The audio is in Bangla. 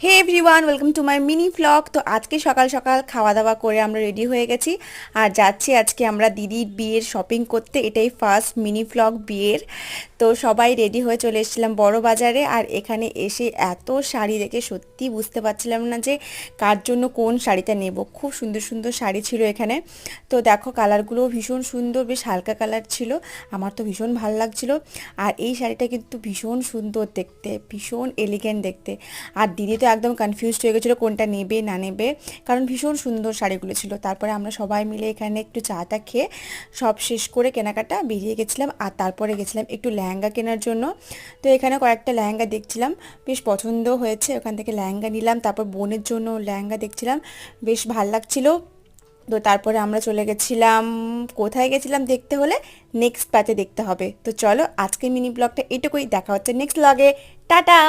Hey everyone, welcome to my mini vlog. তো আজকে সকাল সকাল খাওয়া দাওয়া করে আমরা রেডি হয়ে গেছি আর যাচ্ছি আজকে আমরা দিদির বিয়ের শপিং করতে। এটাই ফার্স্ট মিনি ভ্লগ বিয়ের। তো সবাই রেডি হয়ে চলে এসেছিলাম বড় বাজারে, আর এখানে এসে এত শাড়ি দেখে সত্যি বুঝতে পারছিলাম না যে কার জন্য কোন শাড়িটা নেব। খুব সুন্দর সুন্দর শাড়ি ছিল এখানে। তো দেখো কালারগুলো ভীষণ সুন্দর, বেশ হালকা কালার ছিল, আমার তো ভীষণ ভালো লাগছিল। আর এই শাড়িটা কিন্তু ভীষণ সুন্দর দেখতে, ভীষণ এলিগেন্ট দেখতে। আর দিদি তো একদম কনফিউজড হয়ে গেছিলো কোনটা নেবে না নেবে, কারণ ভীষণ সুন্দর শাড়িগুলো ছিল। তারপরে আমরা সবাই মিলে এখানে একটু চাটা খেয়ে সব শেষ করে কেনাকাটা বেরিয়ে গেছিলাম। আর তারপরে গেছিলাম একটু লেহেঙ্গা কেনার জন্য। তো এখানে কয়েকটা লেহেঙ্গা দেখছিলাম, বেশ পছন্দ হয়েছে, ওখান থেকে লেহেঙ্গা নিলাম। তারপর বোনের জন্য লেহেঙ্গা দেখছিলাম, বেশ ভাল লাগছিল। তো তারপরে আমরা চলে গেছিলাম, কোথায় গেছিলাম দেখতে হলে নেক্সট পার্টে দেখতে হবে। তো চলো আজকের মিনি ব্লগটা এটুকুই, দেখা হচ্ছে নেক্সট ব্লগে। টাটা।